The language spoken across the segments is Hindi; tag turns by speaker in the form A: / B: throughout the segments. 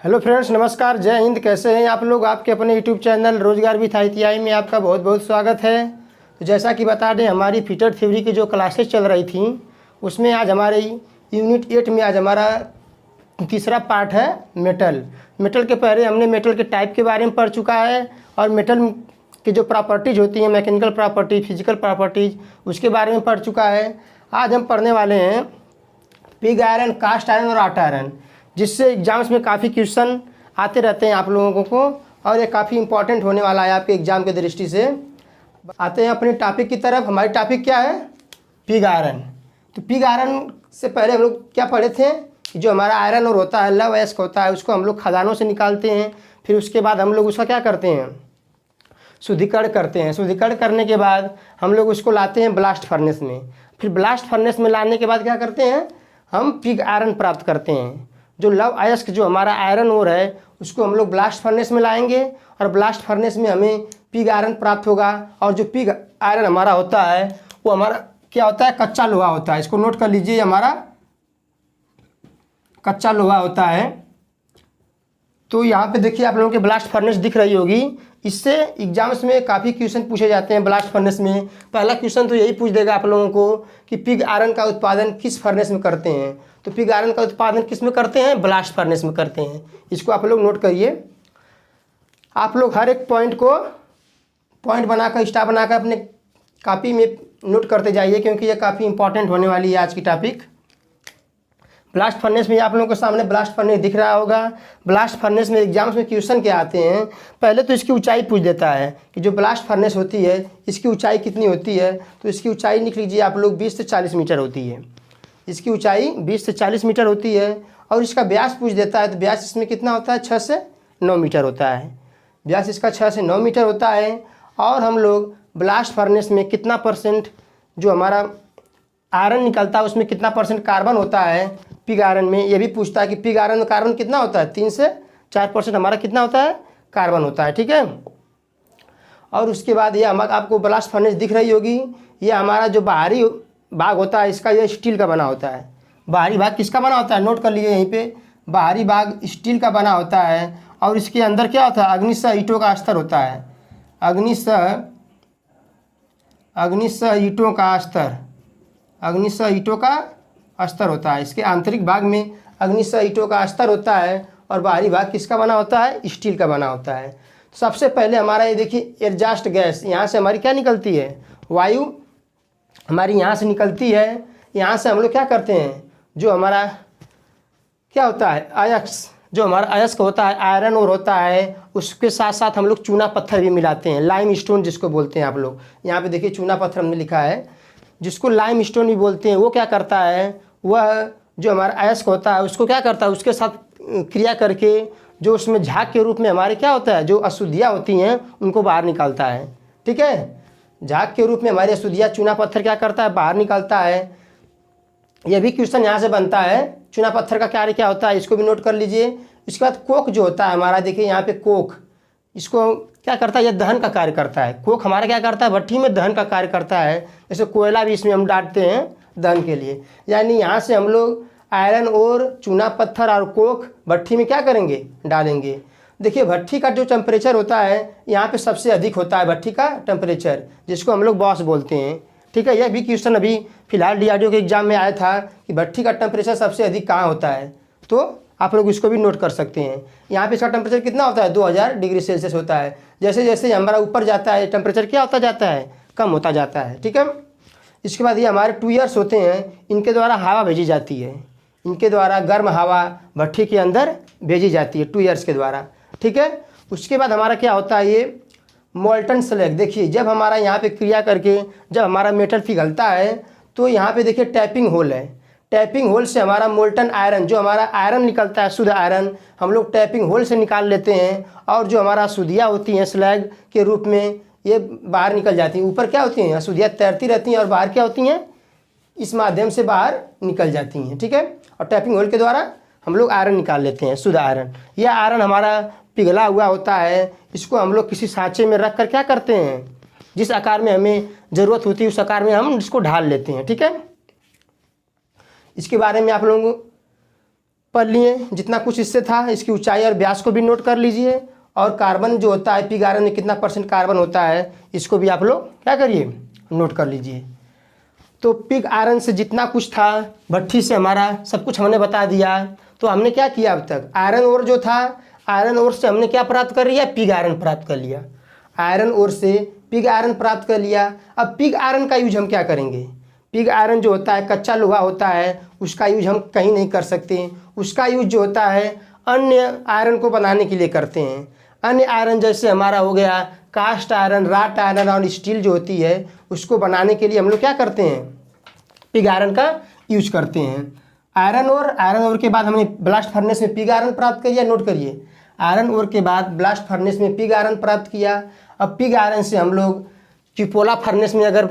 A: हेलो फ्रेंड्स, नमस्कार, जय हिंद। कैसे हैं आप लोग? आपके अपने यूट्यूब चैनल रोजगार विथ ITI में आपका बहुत बहुत स्वागत है। तो जैसा कि बता दें, हमारी फीटर थ्योरी की जो क्लासेस चल रही थी उसमें आज हमारे यूनिट 8 में आज हमारा तीसरा पार्ट है मेटल। मेटल के पहले हमने मेटल के टाइप के बारे में पढ़ चुका है और मेटल की जो प्रॉपर्टीज़ होती हैं, मैकेनिकल प्रॉपर्टी, फिजिकल प्रॉपर्टीज़, उसके बारे में पढ़ चुका है। आज हम पढ़ने वाले हैं पिग आयरन, कास्ट आयरन और आटा आयरन, जिससे एग्जाम्स में काफ़ी क्वेश्चन आते रहते हैं आप लोगों को, और ये काफ़ी इंपॉर्टेंट होने वाला है आपके एग्ज़ाम के दृष्टि से। आते हैं अपने टॉपिक की तरफ। हमारी टॉपिक क्या है? Pig iron. तो पिग आयरन से पहले हम लोग क्या पढ़े थे कि जो हमारा आयरन और होता है, लव अयस्क होता है, उसको हम लोग खदानों से निकालते हैं। फिर उसके बाद हम लोग उसका क्या करते हैं? शुद्धिकरण करते हैं। शुद्धिकरण करने के बाद हम लोग उसको लाते हैं ब्लास्ट फर्नेस में। फिर ब्लास्ट फर्नेस में लाने के बाद क्या करते हैं? हम पिग आयरन प्राप्त करते हैं। जो लव अयस्क, जो हमारा आयरन ओर है, उसको हम लोग ब्लास्ट फर्नेस में लाएंगे और ब्लास्ट फर्नेस में हमें पिग आयरन प्राप्त होगा। और जो पिग आयरन हमारा होता है वो हमारा क्या होता है? कच्चा लोहा होता है। इसको नोट कर लीजिए, हमारा कच्चा लोहा होता है। तो यहाँ पे देखिए आप लोगों के ब्लास्ट फर्नेस दिख रही होगी। इससे एग्जाम्स में काफ़ी क्वेश्चन पूछे जाते हैं ब्लास्ट फर्नेस में। पहला क्वेश्चन तो यही पूछ देगा आप लोगों को कि पिग आयरन का उत्पादन किस फर्नेस में करते हैं। तो पिग आयरन का उत्पादन किस में करते हैं? ब्लास्ट फर्नेस में करते हैं। इसको आप लोग नोट करिए। आप लोग हर एक पॉइंट को पॉइंट बनाकर, स्टार बनाकर अपने कॉपी में नोट करते जाइए, क्योंकि ये काफ़ी इंपॉर्टेंट होने वाली है आज की टॉपिक। ब्लास्ट फर्नेस में आप लोगों के सामने ब्लास्ट फर्नेस दिख रहा होगा। ब्लास्ट फर्नेस में एग्जाम्स में क्वेश्चन क्या आते हैं? पहले तो इसकी ऊंचाई पूछ देता है कि जो ब्लास्ट फर्नेस होती है इसकी ऊंचाई कितनी होती है। तो इसकी ऊंचाई लिख लीजिए आप लोग, 20 से 40 मीटर होती है। इसकी ऊंचाई 20 से 40 मीटर होती है। और इसका व्यास पूछ देता है, तो व्यास इसमें कितना होता है? 6 से 9 मीटर होता है। व्यास इसका 6 से 9 मीटर होता है। और हम लोग ब्लास्ट फर्नेस में कितना परसेंट जो हमारा आयरन निकलता है उसमें कितना परसेंट कार्बन होता है पिग आयरन में, ये भी पूछता है कि पिग आयरन में कार्बन कितना होता है? 3 से 4% हमारा कितना होता है? कार्बन होता है। ठीक है। और उसके बाद ये आपको ब्लास्ट फर्नेस दिख रही होगी। ये हमारा जो बाहरी भाग होता है इसका, ये स्टील का बना होता है। बाहरी भाग किसका बना होता है? नोट कर लीजिए यहीं पे, बाहरी भाग स्टील का बना होता है। और इसके अंदर क्या होता है? अग्निशः ईंटों का अस्तर होता है। अग्निशः ईंटों का अस्तर, अग्निशः ईंटों का अस्तर होता है। इसके आंतरिक भाग में अग्निशः ईंटों का अस्तर होता है और बाहरी भाग किसका बना होता है? स्टील का बना होता है। सबसे पहले हमारा ये देखिए एग्जॉस्ट गैस, यहाँ से हमारी क्या निकलती है? वायु हमारी यहाँ से निकलती है। यहाँ से हम लोग क्या करते हैं? जो हमारा क्या होता है? अयस्क, जो हमारा अयस्क होता है, आयरन और होता है, उसके साथ साथ हम लोग चूना पत्थर भी मिलाते हैं, लाइम स्टोन जिसको बोलते हैं आप लोग। यहाँ पे देखिए चूना पत्थर हमने लिखा है, जिसको लाइम स्टोन भी बोलते हैं। वो क्या करता है? वह जो हमारा अयस्क होता है उसको क्या करता है? उसके साथ क्रिया करके जो उसमें झाग के रूप में हमारे क्या होता है? जो अशुद्धियाँ होती हैं उनको बाहर निकालता है। ठीक है। झाग के रूप में हमारी अशुद्धियाँ चूना पत्थर क्या करता है? बाहर निकालता है। यह भी क्वेश्चन यहाँ से बनता है, चूना पत्थर का कार्य क्या होता है? इसको भी नोट कर लीजिए। इसके बाद कोक जो होता है हमारा, देखिए यहाँ पे कोक, इसको क्या करता है? यह दहन का कार्य करता है। कोक हमारा क्या करता है? भट्ठी में दहन का कार्य करता है। जैसे कोयला भी इसमें हम डालते हैं दहन के लिए। यानी यहाँ से हम लोग आयरन और चूना पत्थर और कोक भट्ठी में क्या करेंगे? डालेंगे। देखिए भट्ठी का जो टेम्परेचर होता है यहाँ पे सबसे अधिक होता है, भट्ठी का टेम्परेचर, जिसको हम लोग बॉस बोलते हैं। ठीक है। यह भी क्वेश्चन अभी फिलहाल DRDO के एग्जाम में आया था कि भट्ठी का टेम्परेचर सबसे अधिक कहाँ होता है। तो आप लोग इसको भी नोट कर सकते हैं। यहाँ पे इसका टेम्परेचर कितना होता है? 2000 डिग्री सेल्सियस होता है। जैसे जैसे हमारा ऊपर जाता है टेम्परेचर क्या होता जाता है? कम होता जाता है। ठीक है। इसके बाद ये हमारे टूयर्स होते हैं, इनके द्वारा हवा भेजी जाती है। इनके द्वारा गर्म हवा भट्ठी के अंदर भेजी जाती है टूयर्स के द्वारा। ठीक है। उसके बाद हमारा क्या होता है? ये मोल्टन स्लैग। देखिए जब हमारा यहाँ पे क्रिया करके जब हमारा मेटल पिघलता है तो यहाँ पे देखिए टैपिंग होल है। टैपिंग होल से हमारा मोल्टन आयरन, जो हमारा आयरन निकलता है, शुद्ध आयरन, हम लोग टैपिंग होल से निकाल लेते हैं। और जो हमारा अशुद्धियाँ होती हैं स्लैग के रूप में, ये बाहर निकल जाती हैं। ऊपर क्या होती हैं? अशुद्धियाँ तैरती रहती हैं और बाहर क्या होती हैं? इस माध्यम से बाहर निकल जाती हैं। ठीक है। और टैपिंग होल के द्वारा हम लोग आयरन निकाल लेते हैं, शुद्ध आयरन। यह आयरन हमारा पिघला हुआ होता है। इसको हम लोग किसी सांचे में रख कर क्या करते हैं? जिस आकार में हमें ज़रूरत होती है उस आकार में हम इसको ढाल लेते हैं। ठीक है। इसके बारे में आप लोगों को पढ़ लिए जितना कुछ इससे था। इसकी ऊंचाई और व्यास को भी नोट कर लीजिए, और कार्बन जो होता है पिग आयरन में कितना % कार्बन होता है इसको भी आप लोग क्या करिए, नोट कर लीजिए। तो पिग आयरन से जितना कुछ था, भट्ठी से हमारा सब कुछ हमने बता दिया। तो हमने क्या किया अब तक, आयरन ओर जो था, आयरन ओर से हमने क्या प्राप्त कर लिया, पिग आयरन प्राप्त कर लिया। आयरन ओर से पिग आयरन प्राप्त कर लिया। अब पिग आयरन का यूज हम क्या करेंगे, पिग आयरन जो होता है कच्चा लोहा होता है, उसका यूज हम कहीं नहीं कर सकते। उसका यूज जो होता है अन्य आयरन को बनाने के लिए करते हैं। अन्य आयरन जैसे हमारा हो गया कास्ट आयरन, राट आयरन और स्टील जो होती है, उसको बनाने के लिए हम लोग क्या करते हैं, पिग आयरन का यूज करते हैं। आयरन ओर के बाद हमने ब्लास्ट फर्नेस में पिग आयरन प्राप्त किया, नोट करिए। आयरन ओर के बाद ब्लास्ट फर्नेस में पिग आयरन प्राप्त किया। अब पिग आयरन से हम लोग चिपोला फर्नेस में अगर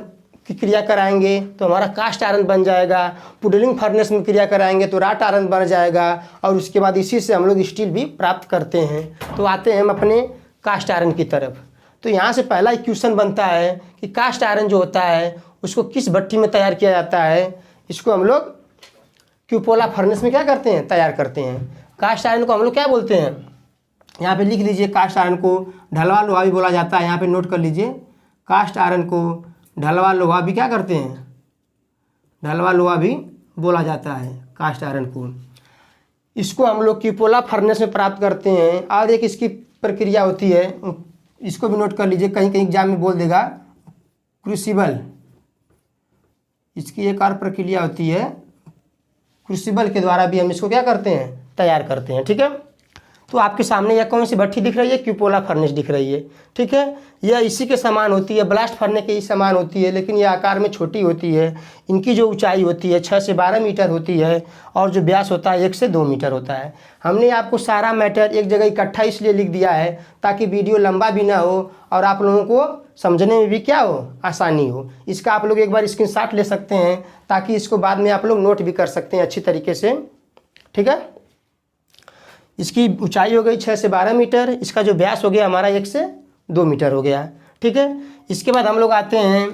A: क्रिया कराएंगे तो हमारा कास्ट आयरन बन जाएगा। पुडलिंग फर्नेस में क्रिया कराएंगे तो राट आयरन बन जाएगा, और उसके बाद इसी से हम लोग स्टील भी प्राप्त करते हैं। तो आते हैं हम अपने कास्ट आयरन की तरफ। तो यहाँ से पहला क्वेश्चन बनता है कि कास्ट आयरन जो होता है उसको किस भट्ठी में तैयार किया जाता है। इसको हम लोग क्यूपोला फर्नेस में क्या करते हैं, तैयार करते हैं। कास्ट आयरन को हम लोग क्या बोलते हैं, यहाँ पे लिख लीजिए। कास्ट आयरन को ढलवा लोहा भी बोला जाता है, यहाँ पे नोट कर लीजिए। कास्ट आयरन को ढलवा लोहा भी क्या करते हैं, ढलवा लोहा भी बोला जाता है कास्ट आयरन को। इसको हम लोग क्यूपोला फर्नेस में प्राप्त करते हैं। और एक इसकी प्रक्रिया होती है, इसको भी नोट कर लीजिए, कहीं कहीं एग्जाम में बोल देगा क्रूसिबल। इसकी एक और प्रक्रिया होती है, क्रूसिबल के द्वारा भी हम इसको क्या करते हैं, तैयार करते हैं। ठीक है, तो आपके सामने यह कौन सी भट्ठी दिख रही है, क्यूपोला फर्नेस दिख रही है। ठीक है, यह इसी के समान होती है, ब्लास्ट फर्नेस के ही समान होती है, लेकिन यह आकार में छोटी होती है। इनकी जो ऊंचाई होती है 6 से 12 मीटर होती है, और जो व्यास होता है 1 से 2 मीटर होता है। हमने आपको सारा मैटर एक जगह इकट्ठा इसलिए लिख दिया है ताकि वीडियो लंबा भी ना हो और आप लोगों को समझने में भी क्या हो, आसानी हो। इसका आप लोग एक बार स्क्रीनशॉट ले सकते हैं ताकि इसको बाद में आप लोग नोट भी कर सकते हैं अच्छी तरीके से। ठीक है, इसकी ऊंचाई हो गई 6 से 12 मीटर, इसका जो व्यास हो गया हमारा 1 से 2 मीटर हो गया। ठीक है, इसके बाद हम लोग आते हैं,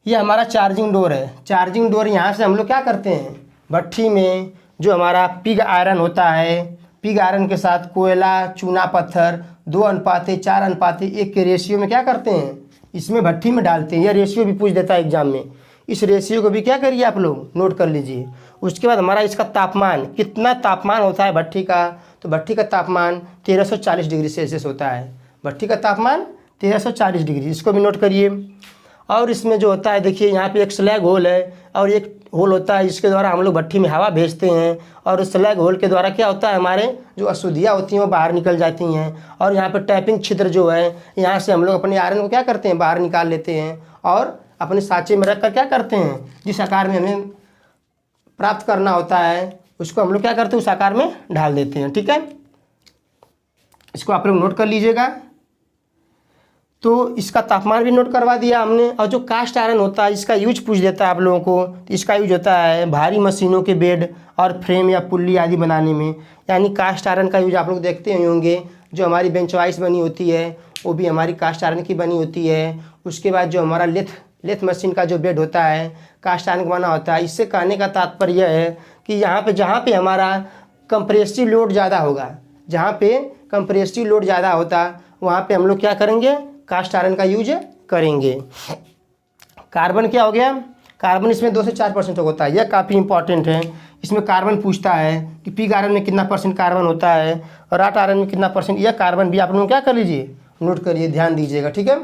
A: ये हमारा चार्जिंग डोर है। चार्जिंग डोर यहाँ से हम लोग क्या करते हैं, भट्ठी में जो हमारा पिग आयरन होता है, पिग आयरन के साथ कोयला, चूना पत्थर 2:4:1 के रेशियो में क्या करते हैं, इसमें भट्ठी में डालते हैं। यह रेशियो भी पूछ देता है एग्जाम में, इस रेशियो को भी क्या करिए आप लोग नोट कर लीजिए। उसके बाद हमारा इसका तापमान, कितना तापमान होता है भट्ठी का, तो भट्ठी का तापमान 1340 डिग्री सेल्सियस होता है। भट्ठी का तापमान 1340 डिग्री, इसको भी नोट करिए। और इसमें जो होता है देखिए, यहाँ पे एक स्लैग होल है और एक होल होता है, जिसके द्वारा हम लोग भट्ठी में हवा भेजते हैं, और उस स्लैग होल के द्वारा क्या होता है, हमारे जो अशुद्धियाँ होती हैं वो बाहर निकल जाती हैं। और यहाँ पे टैपिंग छिद्र जो है, यहाँ से हम लोग अपने आयरन को क्या करते हैं, बाहर निकाल लेते हैं, और अपने सांचे में रख कर क्या करते हैं, जिस आकार में हमें प्राप्त करना होता है उसको हम लोग क्या करते हैं, उस आकार में ढाल देते हैं। ठीक है, इसको आप लोग नोट कर लीजिएगा। तो इसका तापमान भी नोट करवा दिया हमने। और जो कास्ट आयरन होता है इसका यूज पूछ देता है आप लोगों को, तो इसका यूज होता है भारी मशीनों के बेड और फ्रेम या पुल्ली आदि बनाने में। यानी कास्ट आयरन का यूज आप लोग देखते ही होंगे, जो हमारी बेंच वाइस बनी होती है वो भी हमारी कास्ट आयरन की बनी होती है। उसके बाद जो हमारा लेथ मशीन का जो बेड होता है कास्ट आयरन का बना होता है। इससे कहने का तात्पर्य यह है कि जहाँ पे हमारा कंप्रेसिव लोड ज़्यादा होगा, जहाँ पे कंप्रेसिव लोड ज़्यादा होता वहाँ पे हम लोग क्या करेंगे, कास्ट आयरन का यूज करेंगे। कार्बन क्या हो गया, कार्बन इसमें 2 से 4% होता है, यह काफ़ी इंपॉर्टेंट है। इसमें कार्बन पूछता है कि पिग आयरन में कितना % कार्बन होता है और राट आयरन में कितना %, यह कार्बन भी आप लोग क्या कर लीजिए, नोट करिए, ध्यान दीजिएगा। ठीक है,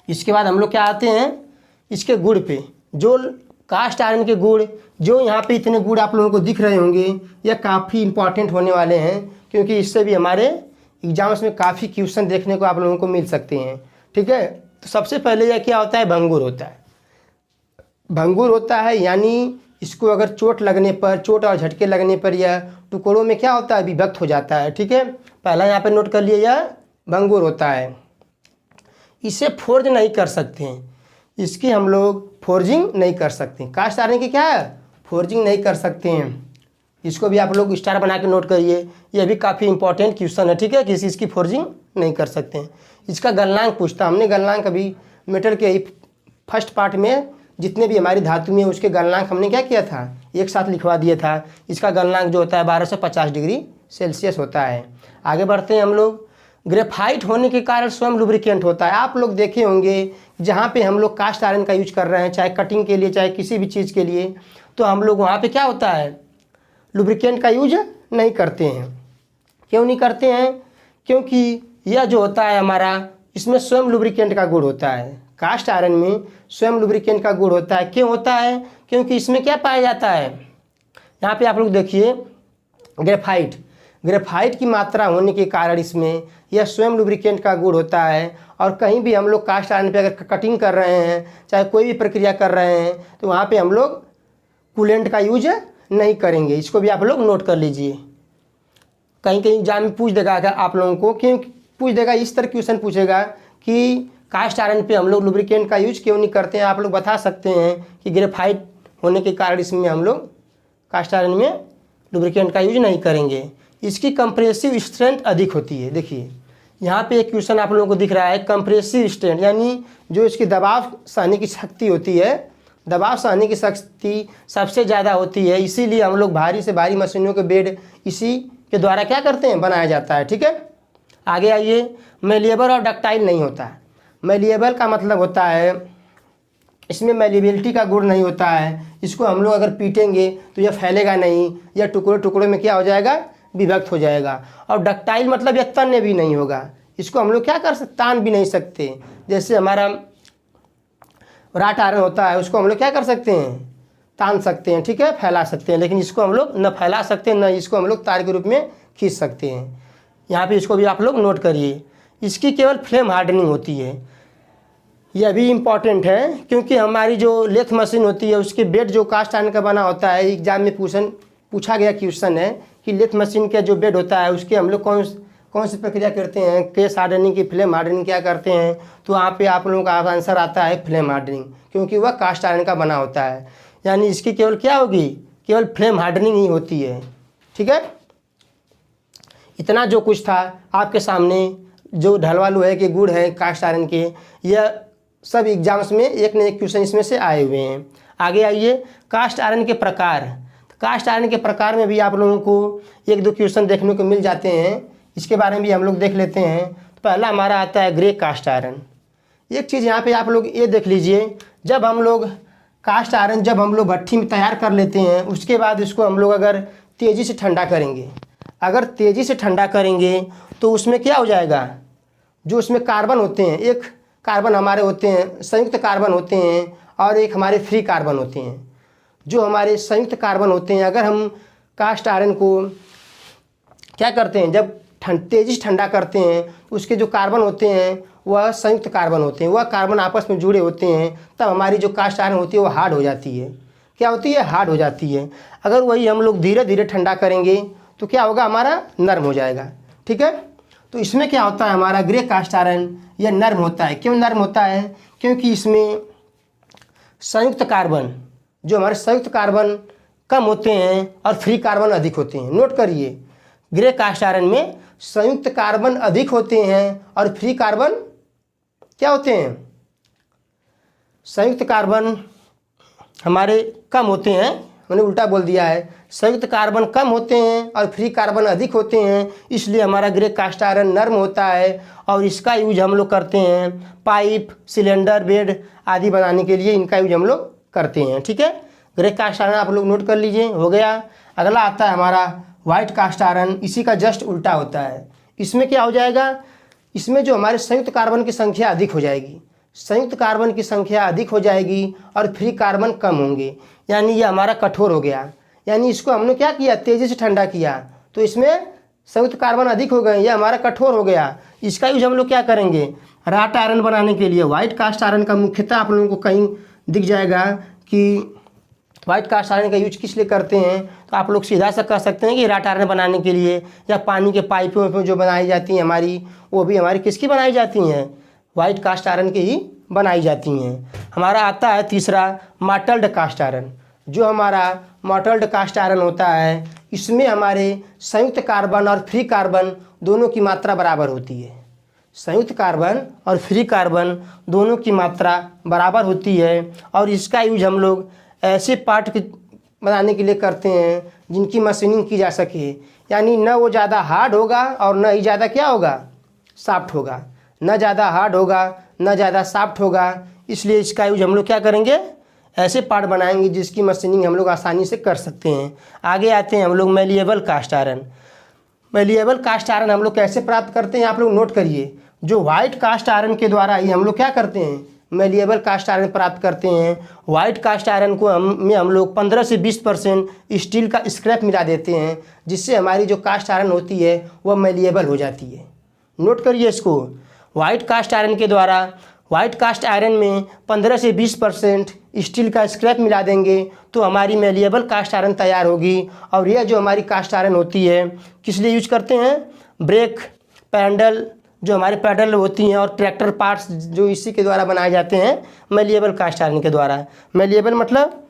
A: इसके बाद हम लोग क्या आते हैं, इसके गुण पे। जो कास्ट आयरन के गुण, जो यहाँ पे इतने गुण आप लोगों को दिख रहे होंगे, यह काफ़ी इंपॉर्टेंट होने वाले हैं, क्योंकि इससे भी हमारे एग्जाम्स में काफ़ी क्वेश्चन देखने को आप लोगों को मिल सकते हैं। ठीक है, तो सबसे पहले यह क्या होता है, भंगुर होता है। भंगुर होता है यानी इसको अगर चोट लगने पर, चोट और झटके लगने पर यह टुकड़ों में क्या होता है, विभक्त हो जाता है। ठीक है, पहला यहाँ पे नोट कर लिए, यह भंगुर होता है। इसे फोर्ज नहीं कर सकते हैं, इसकी हम लोग फोर्जिंग नहीं कर सकते। कास्ट आयरन की क्या है, फोर्जिंग नहीं कर सकते हैं। इसको भी आप लोग स्टार बना के नोट करिए, यह भी काफ़ी इंपॉर्टेंट क्वेश्चन है। ठीक है, किसी इसकी फोर्जिंग नहीं कर सकते हैं। इसका गलनांक पूछता, हमने गलनांक अभी मेटल के ही फर्स्ट पार्ट में जितने भी हमारी धातु में उसके गलनांक हमने क्या किया था, एक साथ लिखवा दिया था। इसका गलनांक जो होता है 1250 डिग्री सेल्सियस होता है। आगे बढ़ते हैं हम लोग। ग्रेफाइट होने के कारण स्वयं लुब्रिकेंट होता है। आप लोग देखे होंगे जहाँ पे हम लोग कास्ट आयरन का यूज कर रहे हैं, चाहे कटिंग के लिए चाहे किसी भी चीज़ के लिए, तो हम लोग वहाँ पे क्या होता है, लुब्रिकेंट का यूज नहीं करते हैं। क्यों नहीं करते हैं? क्योंकि यह जो होता है हमारा, इसमें स्वयं लुब्रिकेंट का गुण होता है। कास्ट आयरन में स्वयं लुब्रिकेंट का गुण होता है। क्यों होता है? क्योंकि इसमें क्या पाया जाता है, यहाँ पे आप लोग देखिए ग्रेफाइट की मात्रा होने के कारण इसमें यह स्वयं लुब्रिकेंट का गुण होता है। और कहीं भी हम लोग कास्ट आयरन पे अगर कटिंग कर रहे हैं, चाहे कोई भी प्रक्रिया कर रहे हैं, तो वहाँ पे हम लोग कूलेंट का यूज नहीं करेंगे। इसको भी आप लोग नोट कर लीजिए। कहीं कहीं एग्जाम में पूछ देगा आप लोगों को, क्यों पूछ देगा, इस तरह क्वेश्चन पूछेगा कि कास्ट आयरन पे हम लोग लुब्रिकेंट का यूज क्यों नहीं करते हैं। आप लोग बता सकते हैं कि ग्रेफाइट होने के कारण इसमें हम लोग कास्ट आयरन में लुब्रिकेंट का यूज नहीं करेंगे। इसकी कंप्रेसिव स्ट्रेंथ अधिक होती है। देखिए यहाँ पे एक क्वेश्चन आप लोगों को दिख रहा है, कंप्रेसिव स्ट्रेंथ यानी जो इसकी दबाव सहने की शक्ति होती है, दबाव सहने की शक्ति सबसे ज़्यादा होती है। इसीलिए हम लोग भारी से भारी मशीनों के बेड इसी के द्वारा क्या करते हैं, बनाया जाता है। ठीक है, आगे आइए। मेलिएबल और डक्टाइल नहीं होता है। मेलिएबल का मतलब होता है इसमें मेलिबिलिटी का गुण नहीं होता है। इसको हम लोग अगर पीटेंगे तो यह फैलेगा नहीं, यह टुकड़े टुकड़ों में क्या हो जाएगा, विभक्त हो जाएगा। और डक्टाइल मतलब यह तन्य भी नहीं होगा। इसको हम लोग क्या कर सकते, तान भी नहीं सकते। जैसे हमारा राट आयरन होता है, उसको हम लोग क्या कर सकते हैं, तान सकते हैं, ठीक है, फैला सकते हैं। लेकिन इसको हम लोग न फैला सकते हैं, न इसको हम लोग तार के रूप में खींच सकते हैं। यहाँ पे इसको भी आप लोग नोट करिए। इसकी केवल फ्लेम हार्डनिंग होती है। यह भी इम्पॉर्टेंट है क्योंकि हमारी जो लेथ मशीन होती है उसके बेड जो कास्ट आयरन का बना होता है। एग्जाम में पूछा गया क्वेश्चन है कि लेथ मशीन का जो बेड होता है उसके हम लोग कौन सी प्रक्रिया करते हैं, केस हार्डनिंग की फ्लेम हार्डनिंग क्या करते हैं। तो वहाँ पे आप लोगों का आंसर आता है फ्लेम हार्डनिंग, क्योंकि वह कास्ट आयरन का बना होता है। यानी इसकी केवल क्या होगी, केवल फ्लेम हार्डनिंग ही होती है। ठीक है, इतना जो कुछ था आपके सामने, जो ढलवा लोहे के गुण हैं कास्ट आयरन के, यह सब एग्जाम्स में एक न एक क्वेश्चन इसमें से आए हुए हैं। आगे आइए, कास्ट आयरन के प्रकार। कास्ट आयरन के प्रकार में भी आप लोगों को एक दो क्वेश्चन देखने को मिल जाते हैं। इसके बारे में भी हम लोग देख लेते हैं। तो पहला हमारा आता है ग्रे कास्ट आयरन। एक चीज़ यहाँ पे आप लोग ये देख लीजिए, जब हम लोग कास्ट आयरन जब हम लोग भट्ठी में तैयार कर लेते हैं, उसके बाद इसको हम लोग अगर तेज़ी से ठंडा करेंगे, अगर तेज़ी से ठंडा करेंगे तो उसमें क्या हो जाएगा, जो उसमें कार्बन होते हैं, एक कार्बन हमारे होते हैं, संयुक्त कार्बन होते हैं, और एक हमारे फ्री कार्बन होते हैं। जो हमारे संयुक्त कार्बन होते हैं, अगर हम कास्ट आयरन को क्या करते हैं, जब तेज़ी से ठंडा करते हैं तो उसके जो कार्बन होते हैं वह संयुक्त कार्बन होते हैं, वह कार्बन आपस में जुड़े होते हैं, तब हमारी जो कास्ट आयरन होती है वो हार्ड हो जाती है। क्या होती है, हार्ड हो जाती है। अगर वही हम लोग धीरे धीरे ठंडा करेंगे तो क्या होगा, हमारा नर्म हो जाएगा। ठीक है, तो इसमें क्या होता है, हमारा ग्रे कास्ट आयरन यह नर्म होता है। क्यों नर्म होता है, क्योंकि इसमें संयुक्त कार्बन, जो हमारे संयुक्त कार्बन कम होते हैं और फ्री कार्बन अधिक होते हैं। नोट करिए, ग्रे कास्ट आयरन में संयुक्त कार्बन अधिक होते हैं और फ्री कार्बन क्या होते हैं, संयुक्त कार्बन हमारे कम होते हैं। मैंने उल्टा बोल दिया है, संयुक्त कार्बन कम होते हैं और फ्री कार्बन अधिक होते हैं। इसलिए हमारा ग्रे कास्ट आयरन नर्म होता है और इसका यूज हम लोग करते हैं पाइप, सिलेंडर, बेड आदि बनाने के लिए इनका यूज हम लोग करते हैं। ठीक है, ग्रे कास्ट आयरन आप लोग नोट कर लीजिए, हो गया। अगला आता है हमारा वाइट कास्ट आयरन। इसी का जस्ट उल्टा होता है। इसमें क्या हो जाएगा, इसमें जो हमारे संयुक्त कार्बन की संख्या अधिक हो जाएगी, संयुक्त कार्बन की संख्या अधिक हो जाएगी और फ्री कार्बन कम होंगे। यानी ये हमारा कठोर हो गया। यानी इसको हमने क्या किया, तेज़ी से ठंडा किया तो इसमें संयुक्त कार्बन अधिक हो गए, यह हमारा कठोर हो गया। इसका यूज हम लोग क्या करेंगे, राट आयरन बनाने के लिए। वाइट कास्ट आयरन का मुख्यतः आप लोगों को कहीं दिख जाएगा कि वाइट कास्ट आयरन का यूज किस लिए करते हैं, तो आप लोग सीधा सा कह सकते हैं कि राट आयरन बनाने के लिए, या पानी के पाइपों जो बनाई जाती हैं हमारी, वो भी हमारी किसकी बनाई जाती हैं, वाइट कास्ट आयरन की ही बनाई जाती हैं। हमारा आता है तीसरा मॉटल्ड कास्ट आयरन। जो हमारा मॉटल्ड कास्ट आयरन होता है, इसमें हमारे संयुक्त कार्बन और फ्री कार्बन दोनों की मात्रा बराबर होती है। संयुक्त कार्बन और फ्री कार्बन दोनों की मात्रा बराबर होती है, और इसका यूज हम लोग ऐसे पार्ट बनाने के लिए करते हैं जिनकी मशीनिंग की जा सके, यानी न वो ज़्यादा हार्ड होगा और न ही ज़्यादा क्या होगा, सॉफ्ट होगा, न ज़्यादा हार्ड होगा न ज़्यादा सॉफ्ट होगा। इसलिए इसका यूज हम लोग क्या करेंगे, ऐसे पार्ट बनाएंगे जिसकी मशीनिंग हम लोग आसानी से कर सकते हैं। आगे आते हैं हम लोग malleable cast iron. Malleable cast iron हम लोग कैसे प्राप्त करते हैं, आप लोग नोट करिए। जो वाइट कास्ट आयरन के द्वारा ही हम लोग क्या करते हैं, मैलिएबल कास्ट आयरन प्राप्त करते हैं। वाइट कास्ट आयरन को हम लोग 15 से 20% स्टील का स्क्रैप मिला देते हैं, जिससे हमारी जो कास्ट आयरन होती है वह मैलिएबल हो जाती है। नोट करिए इसको, वाइट कास्ट आयरन के द्वारा वाइट कास्ट आयरन में 15 से 20% स्टील का स्क्रैप मिला देंगे तो हमारी मैलिएबल कास्ट आयरन तैयार होगी। और यह जो हमारी कास्ट आयरन होती है किस लिए यूज करते हैं, ब्रेक, पैडल, जो हमारे पैडल होती हैं और ट्रैक्टर पार्ट्स जो इसी के द्वारा बनाए जाते हैं मैलिएबल कास्ट आयरन के द्वारा। मैलिएबल मतलब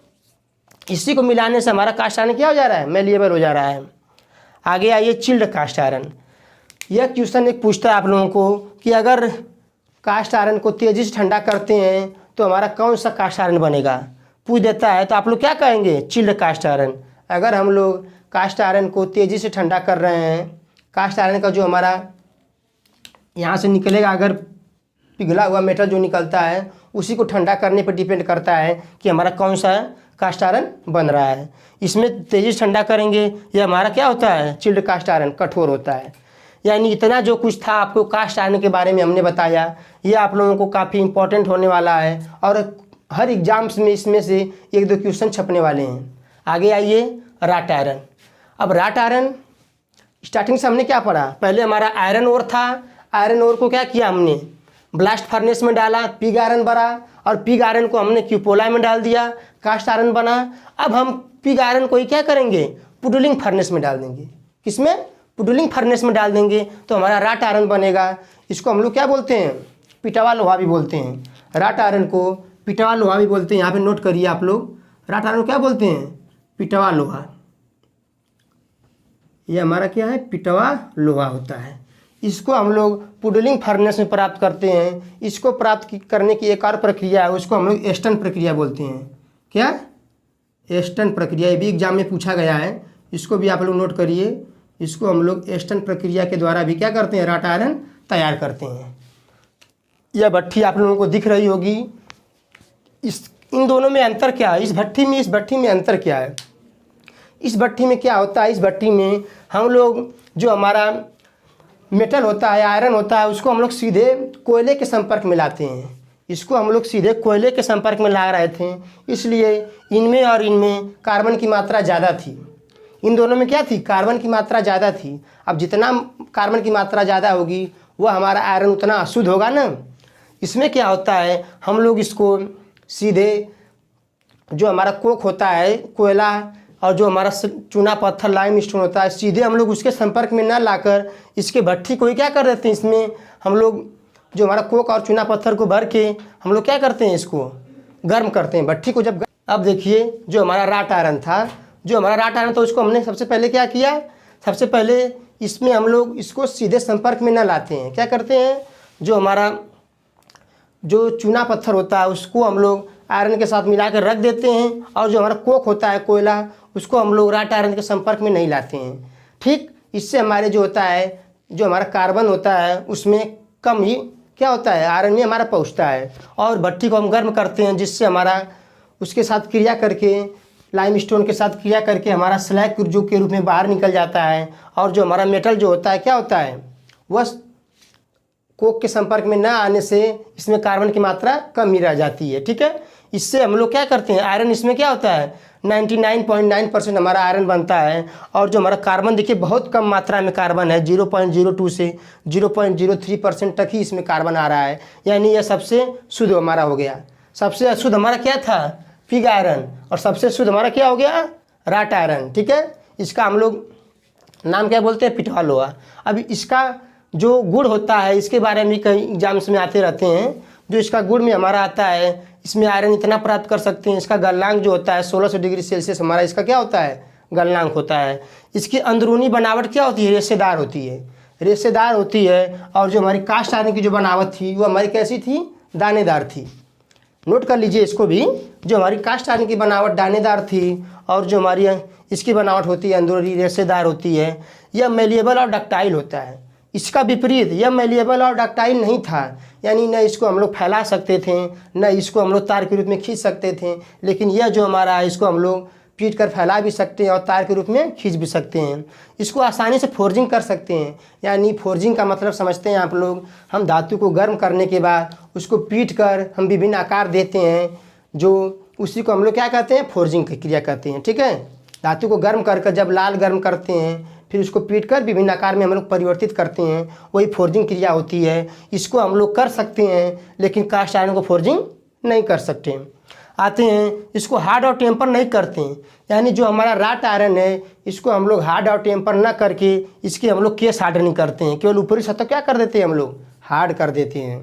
A: इसी को मिलाने से हमारा कास्ट आयरन क्या हो जा रहा है, मैलिएबल हो जा रहा है। आगे आइए चिल्ड कास्ट आयरन। यह क्वेश्चन एक पूछता है आप लोगों को कि अगर कास्ट आयरन को तेज़ी से ठंडा करते हैं तो हमारा कौन सा कास्ट आयरन बनेगा, पूछ देता है। तो आप लोग क्या कहेंगे, चिल्ड कास्ट आयरन। अगर हम लोग कास्ट आयरन को तेज़ी से ठंडा कर रहे हैं, कास्ट आयरन का जो हमारा यहाँ से निकलेगा, अगर पिघला हुआ मेटल जो निकलता है उसी को ठंडा करने पर डिपेंड करता है कि हमारा कौन सा कास्ट आयरन बन रहा है। इसमें तेज़ी से ठंडा करेंगे ये हमारा क्या होता है, चिल्ड कास्ट आयरन, कठोर होता है। यानी इतना जो कुछ था आपको कास्ट आयरन के बारे में हमने बताया, ये आप लोगों को काफ़ी इंपॉर्टेंट होने वाला है और हर एग्जाम्स में इसमें से 1-2 क्वेश्चन छपने वाले हैं। आगे आइए राट आयरन। अब राट आयरन स्टार्टिंग से हमने क्या पढ़ा, पहले हमारा आयरन ओर था, आयरन ओर को क्या किया हमने, ब्लास्ट फर्नेस में डाला, पिग आयरन बना, और पिग आयरन को हमने क्यूपोला में डाल दिया, कास्ट आयरन बना। अब हम पिग आयरन को ही क्या करेंगे, पुडलिंग फर्नेस में डाल देंगे। किसमें, पुडलिंग फर्नेस में डाल देंगे तो हमारा राट आयरन बनेगा। इसको हम लोग क्या बोलते हैं, पिटवा लोहा भी बोलते हैं। राट आयरन को पिटवा लोहा भी बोलते हैं। यहाँ पे नोट करिए आप लोग, राट आयरन को क्या बोलते हैं, पिटवा लोहा। ये हमारा क्या है, पिटवा लोहा होता है। इसको हम लोग पुडलिंग फर्नेस में प्राप्त करते हैं। इसको प्राप्त करने की एक और प्रक्रिया है, उसको हम लोग एस्टन प्रक्रिया बोलते हैं। क्या, एस्टन प्रक्रिया, ये भी एग्जाम में पूछा गया है, इसको भी आप लोग नोट करिए। इसको हम लोग एस्टन प्रक्रिया के द्वारा भी क्या करते हैं, राट आयरन तैयार करते हैं। यह भट्ठी आप लोगों को दिख रही होगी। इन दोनों में अंतर क्या है, इस भट्ठी में अंतर क्या है। इस भट्ठी में क्या होता है, इस भट्ठी में हम लोग जो हमारा मेटल होता है, आयरन होता है, उसको हम लोग सीधे कोयले के संपर्क में लाते हैं। इसको हम लोग सीधे कोयले के संपर्क में ला रहे थे, इसलिए इनमें और इनमें कार्बन की मात्रा ज़्यादा थी। इन दोनों में क्या थी, कार्बन की मात्रा ज़्यादा थी। अब जितना कार्बन की मात्रा ज़्यादा होगी वह हमारा आयरन उतना अशुद्ध होगा ना। इसमें क्या होता है, हम लोग इसको सीधे जो हमारा कोक होता है, कोयला, और जो हमारा चूना पत्थर लाइम स्टोन होता है, सीधे हम लोग उसके संपर्क में ना लाकर इसके भट्ठी को ही क्या कर देते हैं, इसमें हम लोग जो हमारा कोक और चूना पत्थर को भर के हम लोग क्या करते हैं, इसको गर्म करते हैं भट्ठी को। जब अब देखिए जो हमारा राट आयरन था, तो उसको हमने सबसे पहले क्या किया, सबसे पहले इसमें हम लोग इसको सीधे संपर्क में ना लाते हैं। क्या करते हैं, जो हमारा जो चूना पत्थर होता है उसको हम लोग आयरन के साथ मिला कर रख देते हैं, और जो हमारा कोक होता है, कोयला, उसको हम लोग राट आयरन के संपर्क में नहीं लाते हैं। ठीक, इससे हमारे जो होता है, जो हमारा कार्बन होता है उसमें कम ही क्या होता है, आयरन में हमारा पहुंचता है। और भट्ठी को हम गर्म करते हैं, जिससे हमारा उसके साथ क्रिया करके, लाइम स्टोन के साथ क्रिया करके हमारा स्लैग जो के रूप में बाहर निकल जाता है। और जो हमारा मेटल जो होता है क्या होता है, वह कोक के संपर्क में ना आने से इसमें कार्बन की मात्रा कम ही रह जाती है। ठीक है, इससे हम लोग क्या करते हैं, आयरन इसमें क्या होता है, 99.9% हमारा आयरन बनता है। और जो हमारा कार्बन देखिए बहुत कम मात्रा में कार्बन है, 0.02 से 0.03% तक ही इसमें कार्बन आ रहा है। यानी यह सबसे शुद्ध हमारा हो गया। सबसे अशुद्ध हमारा क्या था, पिग आयरन, और सबसे शुद्ध हमारा क्या हो गया, राट आयरन। ठीक है, इसका हम लोग नाम क्या बोलते हैं, पिटवा लोहा। अभी इसका जो गुण होता है, इसके बारे में कई एग्जाम्स में आते रहते हैं। जो इसका गुण में हमारा आता है, इसमें आयरन इतना प्राप्त कर सकते हैं। इसका गलनांक जो होता है 1600 डिग्री सेल्सियस हमारा इसका क्या होता है, गलनांक होता है। इसकी अंदरूनी बनावट क्या होती है, रेशेदार होती है। रेशेदार होती है, और जो हमारी कास्ट आयरन की जो बनावट थी वो हमारी कैसी थी, दानेदार थी। नोट कर लीजिए इसको भी, जो हमारी कास्ट आयरन की बनावट दानेदार थी और जो हमारी इसकी बनावट होती है अंदरूनी रेशेदार होती है, यह मेलिएबल और डक्टाइल होता है। इसका विपरीत यह मेलिएबल और डक्टाइल नहीं था, यानी न इसको हम लोग फैला सकते थे, न इसको हम लोग तार के रूप में खींच सकते थे, लेकिन यह जो हमारा है इसको हम लोग पीट कर फैला भी सकते हैं और तार के रूप में खींच भी सकते हैं। इसको आसानी से फोर्जिंग कर सकते हैं, यानी फोर्जिंग का मतलब समझते हैं आप लोग, हम धातु को गर्म करने के बाद उसको पीट कर हम विभिन्न आकार देते हैं, जो उसी को हम लोग क्या कहते हैं, फोर्जिंग की क्रिया कहते हैं। ठीक है, धातु को गर्म कर जब लाल गर्म करते हैं फिर उसको पीट कर विभिन्न आकार में हम लोग परिवर्तित करते हैं, वही फोर्जिंग क्रिया होती है। इसको हम लोग कर सकते हैं, लेकिन कास्ट आयरन को फोर्जिंग नहीं कर सकते। आते हैं, इसको हार्ड और टेम्पर नहीं करते हैं, यानी जो हमारा राट आयरन है इसको हम लोग हार्ड और टेम्पर ना करके इसकी हम लोग केस हार्डनिंग करते हैं, केवल ऊपरी सतह क्या कर देते हैं हम लोग, हार्ड कर देते हैं।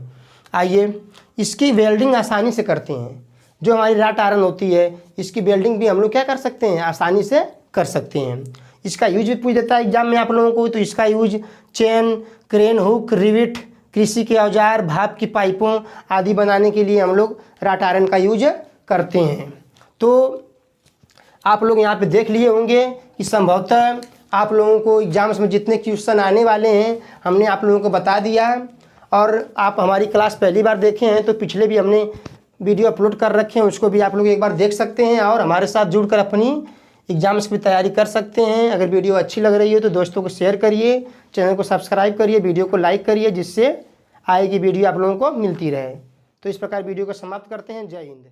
A: आइए, इसकी वेल्डिंग आसानी से करते हैं। जो हमारी राट आयरन होती है इसकी वेल्डिंग भी हम लोग क्या कर सकते हैं, आसानी से कर सकते हैं। इसका यूज भी पूछ देता है एग्जाम में आप लोगों को, तो इसका use chain, crane, hook, rivet, कृषि के औजार, भाप की पाइपों आदि बनाने के लिए हम लोग राट आयरन का यूज करते हैं। तो आप लोग यहाँ पे देख लिए होंगे कि संभवतः आप लोगों को एग्जाम्स में जितने क्वेश्चन आने वाले हैं हमने आप लोगों को बता दिया है। और आप हमारी क्लास पहली बार देखे हैं तो पिछले भी हमने वीडियो अपलोड कर रखे हैं, उसको भी आप लोग एक बार देख सकते हैं और हमारे साथ जुड़कर अपनी एग्जाम्स की तैयारी कर सकते हैं। अगर वीडियो अच्छी लग रही है तो दोस्तों को शेयर करिए, चैनल को सब्सक्राइब करिए, वीडियो को लाइक करिए, जिससे आगे की वीडियो आप लोगों को मिलती रहे। तो इस प्रकार वीडियो को समाप्त करते हैं। जय हिंद।